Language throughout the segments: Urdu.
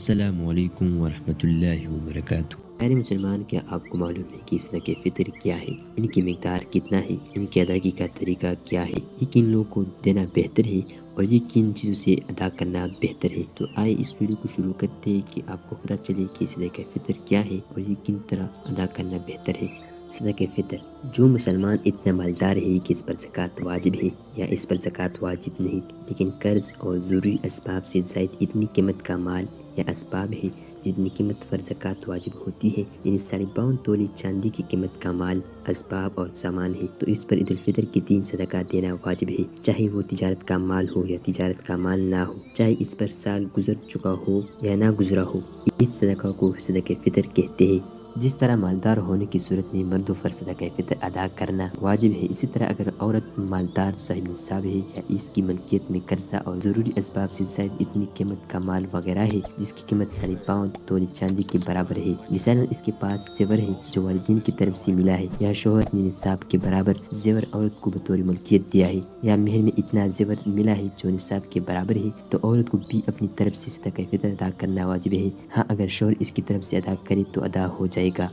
السلام علیکم ورحمۃ اللہ وبرکاتہ۔ پیارے مسلمان، کیا آپ کو معلوم ہے کہ صدقہ فطر کیا ہے، ان کی مقدار کتنا ہے، ان کی ادائیگی کا طریقہ کیا ہے، یہ کن لوگوں کو دینا بہتر ہے اور یہ کن چیزوں سے ادا کرنا بہتر ہے؟ تو آئے اس ویڈیو کو شروع کرتے ہیں کہ آپ کو پتہ چلے کہ صدقہ فطر کیا ہے اور یہ کن طرح ادا کرنا بہتر ہے۔ صدقہ فطر، جو مسلمان اتنا مالدار ہے کہ اس پر زکوٰۃ واجب ہے یا اس پر زکوٰۃ واجب نہیں، لیکن قرض اور ضروری اسباب سے زائد اتنی قیمت کا مال یا اسباب ہے جتنی قیمت پر زکوٰۃ واجب ہوتی ہے، یعنی 52.5 تولی چاندی کی قیمت کا مال، اسباب اور سامان ہے، تو اس پر عید الفطر کے دن صدقہ دینا واجب ہے، چاہے وہ تجارت کا مال ہو یا تجارت کا مال نہ ہو، چاہے اس پر سال گزر چکا ہو یا نہ گزرا ہو، اس صدقہ کو صدقہ فطر کہتے ہیں۔ جس طرح مالدار ہونے کی صورت میں مردوں پر صدقہ فطر ادا کرنا واجب ہے، اسی طرح اگر عورت مالدار صاحب نصاب ہے یا اس کی ملکیت میں قرضہ اور ضروری اسباب سے زائد اتنی قیمت کا مال وغیرہ ہے جس کی قیمت 5.5 تولی چاندی کے برابر ہے، مثلا اس کے پاس زیور ہے جو والدین کی طرف سے ملا ہے، یا شوہر نے نصاب کے برابر زیور عورت کو بطور ملکیت دیا ہے، یا مہر میں اتنا زیور ملا ہے جو نصاب کے برابر ہے، تو عورت کو بھی اپنی طرف سے صدقہ فطر ادا کرنا واجب ہے۔ ہاں، اگر شوہر اس کی طرف سے ادا کرے تو ادا ہو جائے گا۔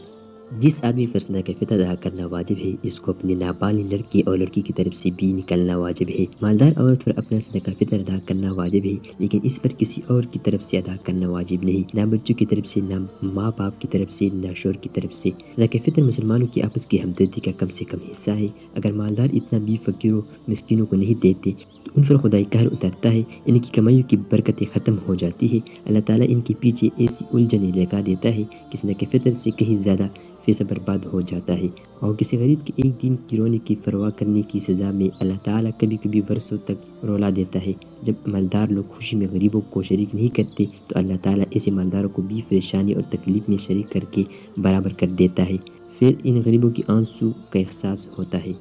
جس آدمی پر صدقہ فطر ادا کرنا واجب ہے، اس کو اپنے نابالغ لڑکے اور لڑکی کی طرف سے بھی نکلنا واجب ہے۔ مالدار عورت پر اپنا صدقہ فطر ادا کرنا واجب ہے، لیکن اس پر کسی اور کی طرف سے ادا کرنا واجب نہیں، نہ بچوں کی طرف سے، نہ ماں باپ کی طرف سے، نہ شوہر کی طرف سے۔ صدقہ فطر مسلمانوں کی آپس کی ہمدردی کا کم سے کم حصہ ہے۔ اگر مالدار اتنا بھی فقیروں مسکینوں کو نہیں دیتے تو ان پر خدائی قہر اترتا ہے، ان کی کمائیوں کی برکتیں ختم ہو جاتی ہے، اللہ تعالیٰ ان کے پیچھے ایسی الجھنیں لگا دیتا ہے کہ صدقہ فطر سے کہیں زیادہ پیسہ برباد ہو جاتا ہے، اور کسی غریب کے ایک دن کی رونے کی پرواہ کرنے کی سزا میں اللہ تعالیٰ کبھی کبھی برسوں تک رولا دیتا ہے۔ جب مالدار لوگ خوشی میں غریبوں کو شریک نہیں کرتے تو اللہ تعالیٰ ایسے مالداروں کو بھی پریشانی اور تکلیف میں شریک کر کے برابر کر دیتا ہے، پھر ان غریبوں کی آنسو کا احساس ہوتا ہے۔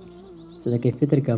صدقہ فطر کا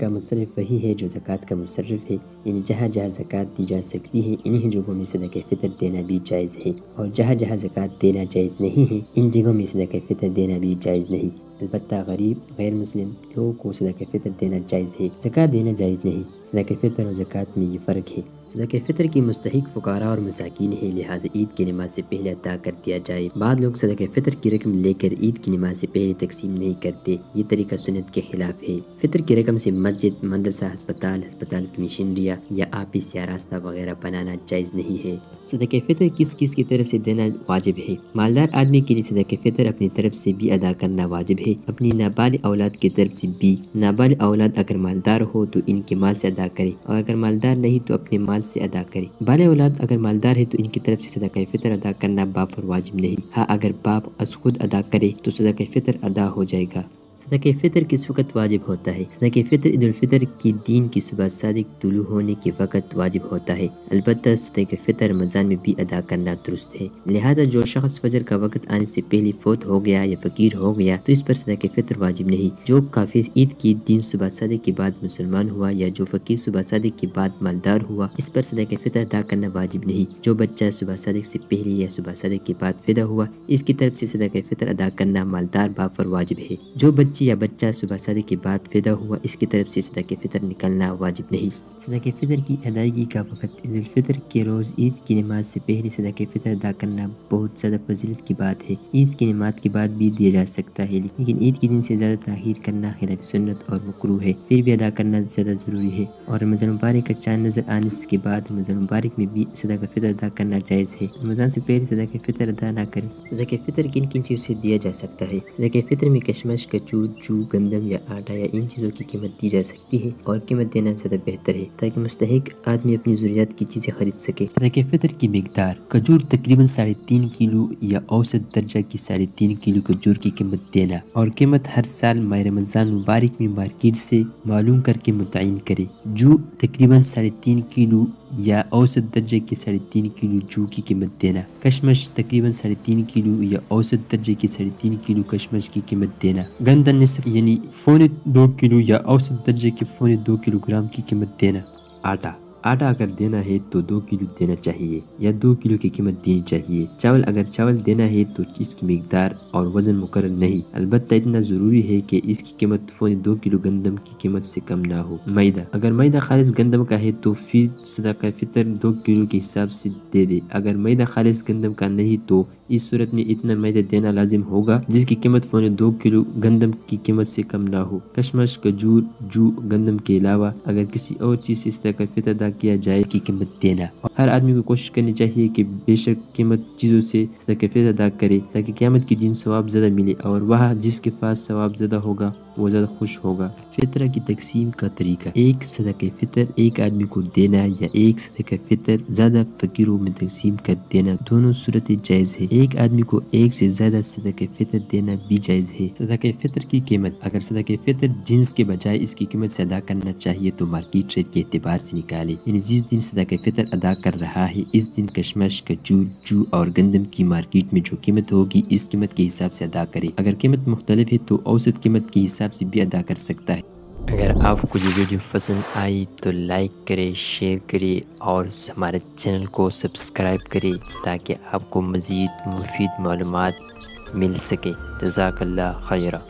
مصرف وہی ہے جو زکوٰۃ کا مصرف ہے، یعنی جہاں جہاں زکوٰۃ دی جا سکتی ہے انہیں جگہوں میں صدقہ فطر دینا بھی جائز ہے، اور جہاں جہاں زکوٰۃ دینا جائز نہیں ہے ان جگہوں میں صدقہ فطر دینا بھی جائز نہیں۔ البتہ غریب غیر مسلم لوگوں کو صدقہ فطر دینا جائز ہے، زکوٰۃ دینا جائز نہیں۔ صدقہ فطر اور زکوٰۃ میں یہ فرق ہے۔ صدقہ فطر کی مستحق فقراء اور مساکین ہے، لہٰذا عید کی نماز سے پہلے ادا کر دیا جائے۔ بعض لوگ صدقہ فطر کی رقم لے کر عید کی نماز سے پہلے تقسیم نہیں کرتے، یہ طریقہ سنت کے خلاف ہے۔ فطر کی رقم سے مسجد، مدرسہ، ہسپتال کی مشینریاں یا آفس یا راستہ وغیرہ بنانا جائز نہیں ہے۔ صدقہ فطر کس کس کی طرف سے دینا واجب ہے؟ مالدار آدمی کے لیے صدقہ فطر اپنی طرف سے بھی ادا کرنا واجب ہے، اپنی نابالغ اولاد کی طرف سے بھی۔ نابالغ اولاد اگر مالدار ہو تو ان کے مال سے ادا کرے، اور اگر مالدار نہیں تو اپنے مال سے ادا کرے۔ بالغ اولاد اگر مالدار ہے تو ان کی طرف سے صدقہ فطر ادا کرنا باپ پر واجب نہیں، ہاں اگر باپ از خود ادا کرے تو صدقہ فطر ادا ہو جائے گا۔ صدقہ فطر کس وقت واجب ہوتا ہے؟ صدقہ فطر عید الفطر کی دن کی صبح صادق طلوع ہونے کے وقت واجب ہوتا ہے، البتہ صدقہ فطر رمضان میں بھی ادا کرنا درست ہے، لہذا جو شخص فجر کا وقت آنے سے پہلے فوت ہو گیا یا فقیر ہو گیا تو اس پر صدقہ فطر واجب نہیں۔ جو کافر عید کی دن صبح صادق کے بعد مسلمان ہوا یا جو فقیر صبح صادق کے بعد مالدار ہوا، اس پر صدقہ فطر ادا کرنا واجب نہیں۔ جو بچہ صبح صادق سے پہلے یا صبح صادق کے بعد پیدا ہوا، اس کی طرف سے صدقہ فطر ادا کرنا مالدار باپ پر واجب ہے۔ جو بچی یا بچہ صبح صادق کے بعد پیدا ہوا، اس کی طرف سے صدقہ فطر نکلنا واجب نہیں۔ صدقہ فطر کی ادائیگی کا وقت عید الفطر کے روز عید کی نماز سے پہلے صدقہ فطر ادا کرنا بہت زیادہ فضیلت کی بات ہے۔ عید کی نماز کے بعد بھی دیا جا سکتا ہے، لیکن عید کے دن سے زیادہ تاخیر کرنا خلاف سنت اور مکروہ ہے، پھر بھی ادا کرنا زیادہ ضروری ہے۔ اور رمضان مبارک کا چاند نظر آنے کے بعد رمضان مبارک میں بھی صدقہ فطر ادا کرنا جائز ہے، رمضان سے پہلے صدقہ فطر ادا نہ کریں۔ صدقہ فطر کن کن چیزوں سے دیا جا سکتا ہے؟ صدقہ فطر میں کشمش، کھجور، جو، گندم یا آٹا یا ان چیزوں کی قیمت دی جا سکتی ہے، اور قیمت دینا زیادہ بہتر ہے تاکہ مستحق آدمی اپنی ضروریات کی چیزیں خرید سکے۔ صدقہ فطر کی مقدار: کھجور تقریباً 3.5 کلو یا اوسط درجہ کی 3.5 کلو کھجور کی قیمت دینا، اور قیمت ہر سال ماہ رمضان مبارک میں مارکیٹ سے معلوم کر کے متعین کرے۔ جو تقریباً 3.5 کلو یا اوسط درجے کے 3.5 کلو جو کی قیمت دینا۔ کشمش تقریباً 3.5 کلو یا اوسط درجے کے 3.5 کلو کشمش کی قیمت دینا۔ گندم نصف یعنی 2.25 کلو یا اوسط درجے کے 2.25 کلو گرام کی قیمت دینا۔ آٹا آٹا اگر دینا ہے تو 2 کلو دینا چاہیے یا 2 کلو کی قیمت دینی چاہیے۔ چاول اگر چاول دینا ہے تو اس کی مقدار اور وزن مقرر نہیں، البتہ اتنا ضروری ہے کہ اس کی قیمت فوری 2 کلو گندم کی قیمت سے کم نہ ہو۔ میدہ اگر میدہ خالص گندم کا ہے تو فی صدقہ فطر 2 کلو کے حساب سے دے دے۔ اگر میدہ خالص گندم کا نہیں تو اس صورت میں اتنا میدہ دینا لازم ہوگا جس کی قیمت فوری 2 کلو گندم کی قیمت سے کم نہ ہو۔ کشمش، کھجور، جو گندم کے علاوہ اگر کسی اور چیز سے صدقہ فطر ادا کیا جائے کی قیمت دینا۔ ہر آدمی کو کوشش کرنی چاہیے کہ بے شک قیمت چیزوں سے صدقہ فطر ادا کرے تاکہ قیامت کے دن ثواب زیادہ ملے، اور وہاں جس کے پاس ثواب زیادہ ہوگا وہ زیادہ خوش ہوگا۔ فطرہ کی تقسیم کا طریقہ: ایک صدقہ فطر ایک آدمی کو دینا یا ایک صدقہ فطر زیادہ فقیروں میں تقسیم کر دینا، دونوں صورتیں جائز ہے۔ ایک آدمی کو ایک سے زیادہ صدقہ فطر دینا بھی جائز ہے۔ صدقہ فطر کی قیمت: اگر صدقہ فطر جنس کے بجائے اس کی قیمت سے ادا کرنا چاہیے تو مارکیٹ ریٹ کے اعتبار سے نکالے، یعنی جس دن صدقہ فطر ادا کر رہا ہے اس دن کشمش، کھجور، جو اور گندم کی مارکیٹ میں جو قیمت ہوگی اس قیمت کے حساب سے ادا کرے۔ اگر قیمت مختلف ہے تو اوسط قیمت کے حساب سے بھی ادا کر سکتا ہے۔ اگر آپ کو یہ ویڈیو پسند آئی تو لائک کرے، شیئر کرے اور ہمارے چینل کو سبسکرائب کرے تاکہ آپ کو مزید مفید معلومات مل سکے۔ جزاک اللہ خیرہ۔